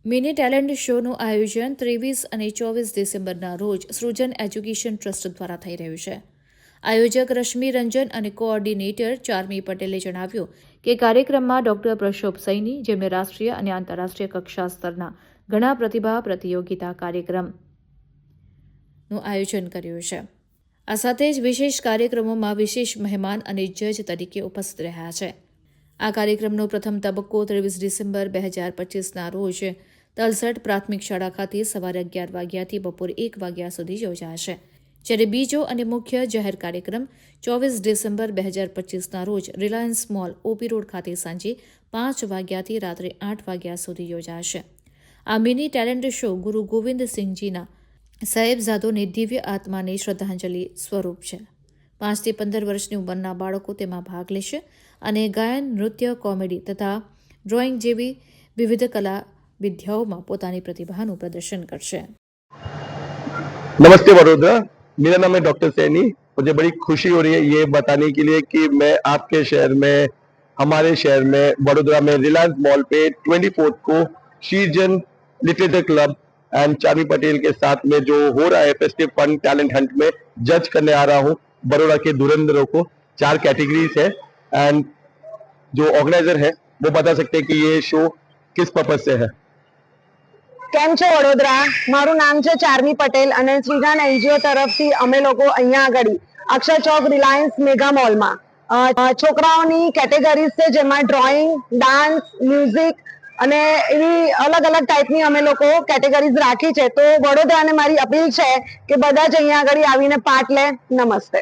Mini talent શોનું આયોજન 23 અને 24 ડિસેમ્બરના રોજ સૃજન એજ્યુકેશન ટ્રસ્ટ દ્વારા થઈ રહ્યું છે. આયોજક રશ્મિ રંજન અને કોઓર્ડિનેટર ચાર્મી પટેલે જણાવ્યું કે કાર્યક્રમમાં ડોક્ટર પ્રશોભ સૈની, જેમણે રાષ્ટ્રીય અને આંતરરાષ્ટ્રીય કક્ષા સ્તરના ઘણા પ્રતિભા પ્રતિયોગિતા કાર્યક્રમનું આયોજન કર્યું છે. આ સાથે જ વિશેષ કાર્યક્રમોમાં વિશેષ મહેમાન અને જજ તરીકે ઉપસ્થિત રહ્યા છે. આ કાર્યક્રમનો પ્રથમ તબક્કો 23 ડિસેમ્બર 2025ના રોજ તલસટ પ્રાથમિક શાળા ખાતે સવારે 11 વાગ્યાથી બપોરે 1 વાગ્યા સુધી યોજાશે, જ્યારે બીજો અને મુખ્ય જાહેર કાર્યક્રમ 24 ડિસેમ્બર 2025ના રોજ રિલાયન્સ મોલ, ઓપી રોડ ખાતે સાંજે 5 વાગ્યાથી રાત્રે 8 વાગ્યા સુધી યોજાશે. આ મિની ટેલેન્ટ શો ગુરુ ગોવિંદસિંહજીના સાહેબજાદોની દિવ્ય આત્માને શ્રદ્ધાંજલિ સ્વરૂપ છે. 5 થી 15 વર્ષની ઉંમરના બાળકો તેમાં ભાગ લેશે અને ગાયન, નૃત્ય, કોમેડી તથા ડ્રોઈંગ જેવી વિવિધ કલા વિદ્યાओं પોતાની प्रतिभाનું प्रदर्शन करશે. नमस्ते वडोदरा, मेरा नाम है डॉक्टर सैनी। मुझे बड़ी खुशी हो रही है ये बताने के लिए कि मैं आपके शहर में, हमारे शहर में वडोदरा में रिलायंस मॉल पे 24 को शीजन literature club and Charmi Patel के साथ में जो हो रहा है फेस्टिव फन टैलेंट हंट में जज करने आ रहा हूँ बड़ोड़ा के धुरंधरों को। 4 कैटेगरीज है एंड जो ऑर्गेनाइजर है वो बता सकते हैं कि ये शो किस पर्पज से है. કેમ છો વડોદરા? મારું નામ છે ચાર્મી પટેલ અને શ્રીજાન એનજીઓ તરફથી અમે લોકો અહીંયા આગળ અક્ષર ચોક રિલાયન્સ મેગા મોલમાં છોકરાઓની કેટેગરીઝ છે, જેમાં ડ્રોઈંગ, ડાન્સ, મ્યુઝિક અને એવી અલગ અલગ ટાઈપની અમે લોકો કેટેગરીઝ રાખી છે. તો વડોદરાને મારી અપીલ છે કે બધા જ અહીંયા આગળ આવીને પાર્ટ લે. નમસ્તે.